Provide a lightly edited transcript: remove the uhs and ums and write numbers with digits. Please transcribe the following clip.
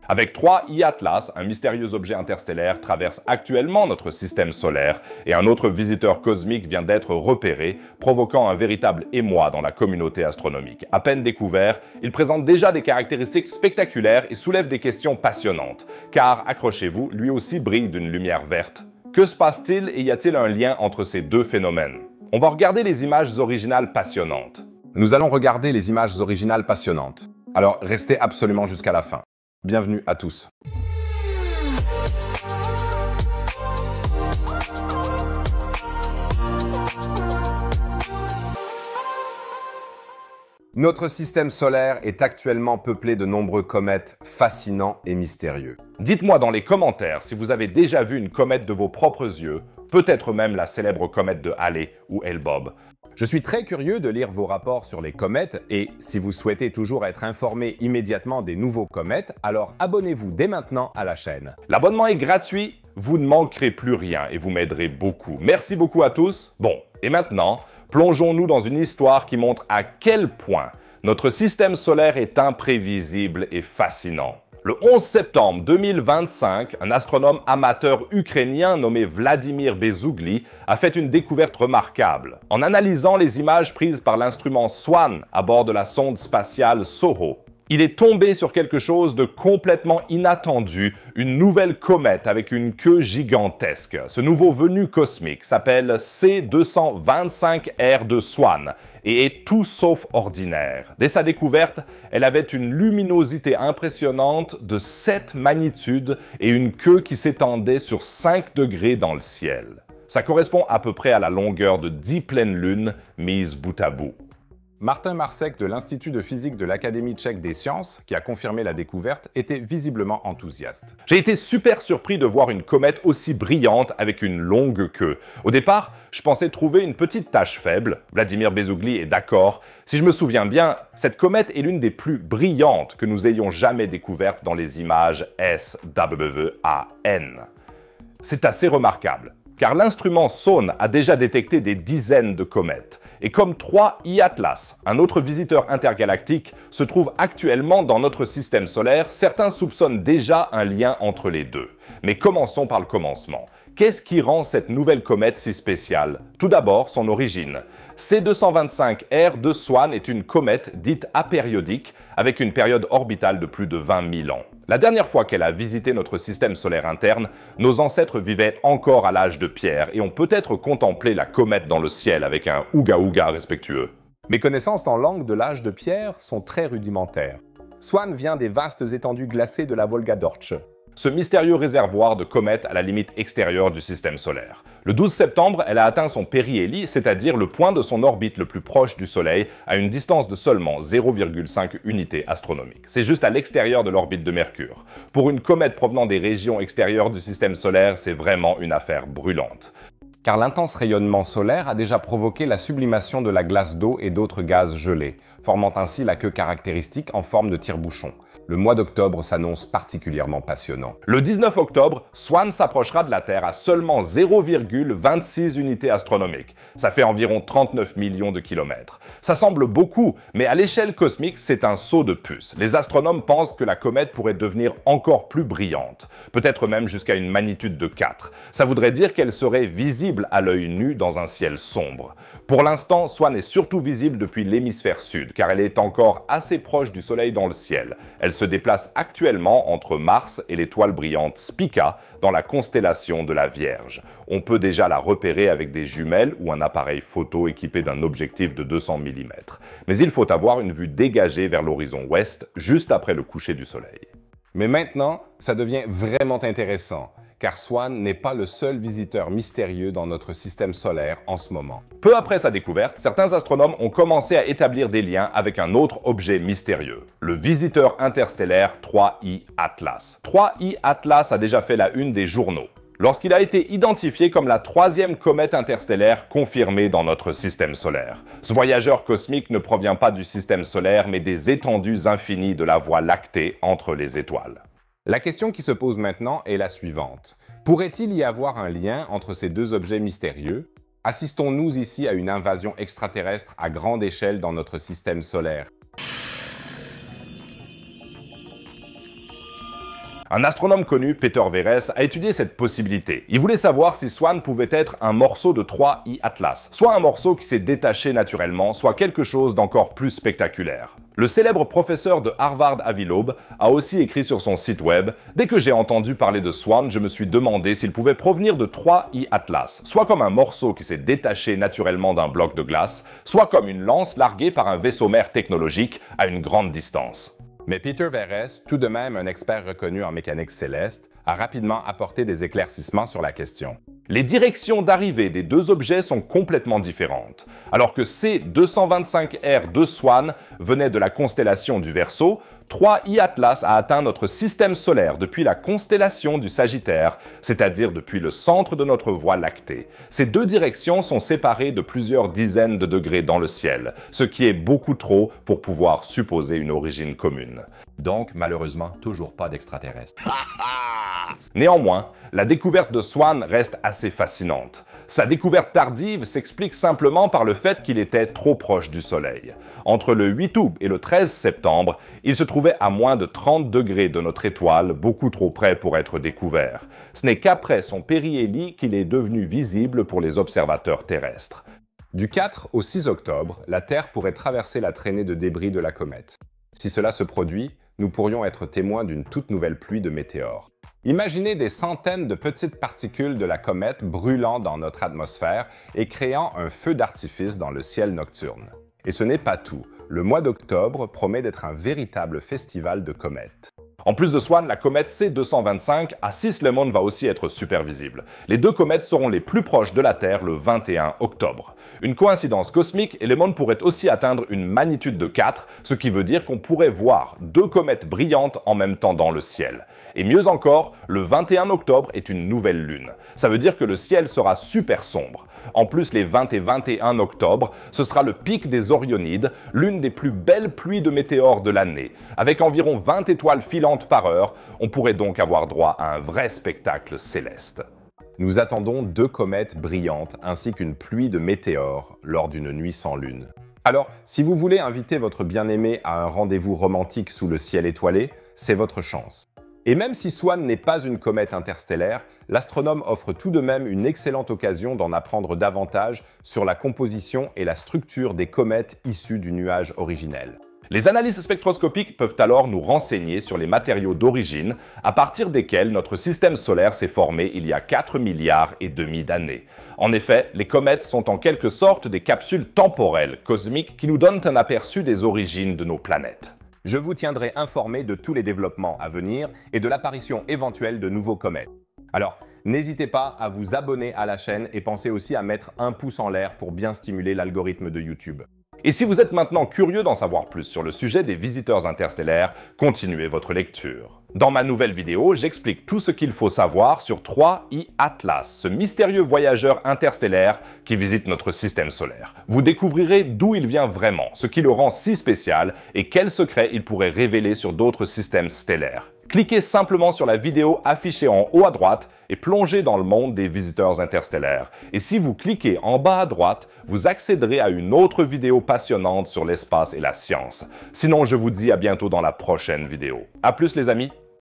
Avec 3I Atlas, un mystérieux objet interstellaire traverse actuellement notre système solaire et un autre visiteur cosmique vient d'être repéré, provoquant un véritable émoi dans la communauté astronomique. À peine découvert, il présente déjà des caractéristiques spectaculaires et soulève des questions passionnantes. Car, accrochez-vous, lui aussi brille d'une lumière verte. Que se passe-t-il et y a-t-il un lien entre ces deux phénomènes? On va regarder les images originales passionnantes. Nous allons regarder les images originales passionnantes. Alors, restez absolument jusqu'à la fin. Bienvenue à tous. Notre système solaire est actuellement peuplé de nombreux comètes fascinants et mystérieux. Dites-moi dans les commentaires si vous avez déjà vu une comète de vos propres yeux, peut-être même la célèbre comète de Halley ou Hale-Bopp. Je suis très curieux de lire vos rapports sur les comètes et si vous souhaitez toujours être informé immédiatement des nouveaux comètes, alors abonnez-vous dès maintenant à la chaîne. L'abonnement est gratuit, vous ne manquerez plus rien et vous m'aiderez beaucoup. Merci beaucoup à tous. Bon, et maintenant, plongeons-nous dans une histoire qui montre à quel point notre système solaire est imprévisible et fascinant. Le 11 septembre 2025, un astronome amateur ukrainien nommé Vladimir Bezougli a fait une découverte remarquable. En analysant les images prises par l'instrument SWAN à bord de la sonde spatiale SOHO, il est tombé sur quelque chose de complètement inattendu, une nouvelle comète avec une queue gigantesque. Ce nouveau venu cosmique s'appelle C225R de SWAN et est tout sauf ordinaire. Dès sa découverte, elle avait une luminosité impressionnante de 7 magnitudes et une queue qui s'étendait sur 5 degrés dans le ciel. Ça correspond à peu près à la longueur de 10 pleines lunes mises bout à bout. Martin Marcek de l'Institut de physique de l'Académie tchèque des sciences, qui a confirmé la découverte, était visiblement enthousiaste. J'ai été super surpris de voir une comète aussi brillante avec une longue queue. Au départ, je pensais trouver une petite tache faible. Vladimir Bezougli est d'accord. Si je me souviens bien, cette comète est l'une des plus brillantes que nous ayons jamais découvertes dans les images SWAN. C'est assez remarquable, car l'instrument SOHO a déjà détecté des dizaines de comètes. Et comme 3I Atlas, un autre visiteur intergalactique, se trouve actuellement dans notre système solaire, certains soupçonnent déjà un lien entre les deux. Mais commençons par le commencement. Qu'est-ce qui rend cette nouvelle comète si spéciale? Tout d'abord, son origine. C225R de SWAN est une comète dite apériodique avec une période orbitale de plus de 20 000 ans. La dernière fois qu'elle a visité notre système solaire interne, nos ancêtres vivaient encore à l'âge de pierre et ont peut-être contemplé la comète dans le ciel avec un ouga-ouga respectueux. Mes connaissances dans l'angle de l'âge de pierre sont très rudimentaires. SWAN vient des vastes étendues glacées de la Volga Dortche, ce mystérieux réservoir de comètes à la limite extérieure du système solaire. Le 12 septembre, elle a atteint son périhélie, c'est-à-dire le point de son orbite le plus proche du Soleil, à une distance de seulement 0,5 unités astronomiques. C'est juste à l'extérieur de l'orbite de Mercure. Pour une comète provenant des régions extérieures du système solaire, c'est vraiment une affaire brûlante. Car l'intense rayonnement solaire a déjà provoqué la sublimation de la glace d'eau et d'autres gaz gelés, formant ainsi la queue caractéristique en forme de tire-bouchon. Le mois d'octobre s'annonce particulièrement passionnant. Le 19 octobre, SWAN s'approchera de la Terre à seulement 0,26 unités astronomiques. Ça fait environ 39 millions de kilomètres. Ça semble beaucoup, mais à l'échelle cosmique, c'est un saut de puce. Les astronomes pensent que la comète pourrait devenir encore plus brillante, peut-être même jusqu'à une magnitude de 4. Ça voudrait dire qu'elle serait visible à l'œil nu dans un ciel sombre. Pour l'instant, SWAN est surtout visible depuis l'hémisphère sud, car elle est encore assez proche du Soleil dans le ciel. Elle se déplace actuellement entre Mars et l'étoile brillante Spica dans la constellation de la Vierge. On peut déjà la repérer avec des jumelles ou un appareil photo équipé d'un objectif de 200 mm. Mais il faut avoir une vue dégagée vers l'horizon ouest, juste après le coucher du Soleil. Mais maintenant, ça devient vraiment intéressant, car SWAN n'est pas le seul visiteur mystérieux dans notre système solaire en ce moment. Peu après sa découverte, certains astronomes ont commencé à établir des liens avec un autre objet mystérieux, le visiteur interstellaire 3I Atlas. 3I Atlas a déjà fait la une des journaux, lorsqu'il a été identifié comme la 3e comète interstellaire confirmée dans notre système solaire. Ce voyageur cosmique ne provient pas du système solaire, mais des étendues infinies de la Voie lactée entre les étoiles. La question qui se pose maintenant est la suivante. Pourrait-il y avoir un lien entre ces deux objets mystérieux? Assistons-nous ici à une invasion extraterrestre à grande échelle dans notre système solaire? Un astronome connu, Peter Verres, a étudié cette possibilité. Il voulait savoir si Swan pouvait être un morceau de 3I Atlas, soit un morceau qui s'est détaché naturellement, soit quelque chose d'encore plus spectaculaire. Le célèbre professeur de Harvard Avi Loeb a aussi écrit sur son site web « Dès que j'ai entendu parler de Swan, je me suis demandé s'il pouvait provenir de 3I Atlas, soit comme un morceau qui s'est détaché naturellement d'un bloc de glace, soit comme une lance larguée par un vaisseau-mère technologique à une grande distance. » Mais Peter Verres, tout de même un expert reconnu en mécanique céleste, a rapidement apporté des éclaircissements sur la question. Les directions d'arrivée des deux objets sont complètement différentes. Alors que C225R de Swan venait de la constellation du Verseau, 3I Atlas a atteint notre système solaire depuis la constellation du Sagittaire, c'est-à-dire depuis le centre de notre Voie lactée. Ces deux directions sont séparées de plusieurs dizaines de degrés dans le ciel, ce qui est beaucoup trop pour pouvoir supposer une origine commune. Donc, malheureusement, toujours pas d'extraterrestres. Néanmoins, la découverte de Swan reste assez fascinante. Sa découverte tardive s'explique simplement par le fait qu'il était trop proche du Soleil. Entre le 8 août et le 13 septembre, il se trouvait à moins de 30 degrés de notre étoile, beaucoup trop près pour être découvert. Ce n'est qu'après son périhélie qu'il est devenu visible pour les observateurs terrestres. Du 4 au 6 octobre, la Terre pourrait traverser la traînée de débris de la comète. Si cela se produit, nous pourrions être témoins d'une toute nouvelle pluie de météores. Imaginez des centaines de petites particules de la comète brûlant dans notre atmosphère et créant un feu d'artifice dans le ciel nocturne. Et ce n'est pas tout. Le mois d'octobre promet d'être un véritable festival de comètes. En plus de Swan, la comète C225 à 6 Lemon va aussi être super visible. Les deux comètes seront les plus proches de la Terre le 21 octobre. Une coïncidence cosmique, et Lemon pourrait aussi atteindre une magnitude de 4, ce qui veut dire qu'on pourrait voir deux comètes brillantes en même temps dans le ciel. Et mieux encore, le 21 octobre est une nouvelle lune. Ça veut dire que le ciel sera super sombre. En plus, les 20 et 21 octobre, ce sera le pic des Orionides, l'une des plus belles pluies de météores de l'année. Avec environ 20 étoiles filantes par heure, on pourrait donc avoir droit à un vrai spectacle céleste. Nous attendons deux comètes brillantes ainsi qu'une pluie de météores lors d'une nuit sans lune. Alors, si vous voulez inviter votre bien-aimé à un rendez-vous romantique sous le ciel étoilé, c'est votre chance. Et même si Swan n'est pas une comète interstellaire, l'astronome offre tout de même une excellente occasion d'en apprendre davantage sur la composition et la structure des comètes issues du nuage originel. Les analyses spectroscopiques peuvent alors nous renseigner sur les matériaux d'origine à partir desquels notre système solaire s'est formé il y a 4,5 milliards d'années. En effet, les comètes sont en quelque sorte des capsules temporelles cosmiques qui nous donnent un aperçu des origines de nos planètes. Je vous tiendrai informé de tous les développements à venir et de l'apparition éventuelle de nouveaux comètes. Alors, n'hésitez pas à vous abonner à la chaîne et pensez aussi à mettre un pouce en l'air pour bien stimuler l'algorithme de YouTube. Et si vous êtes maintenant curieux d'en savoir plus sur le sujet des visiteurs interstellaires, continuez votre lecture. Dans ma nouvelle vidéo, j'explique tout ce qu'il faut savoir sur 3I Atlas, ce mystérieux voyageur interstellaire qui visite notre système solaire. Vous découvrirez d'où il vient vraiment, ce qui le rend si spécial et quels secrets il pourrait révéler sur d'autres systèmes stellaires. Cliquez simplement sur la vidéo affichée en haut à droite et plongez dans le monde des visiteurs interstellaires. Et si vous cliquez en bas à droite, vous accéderez à une autre vidéo passionnante sur l'espace et la science. Sinon, je vous dis à bientôt dans la prochaine vidéo. À plus les amis!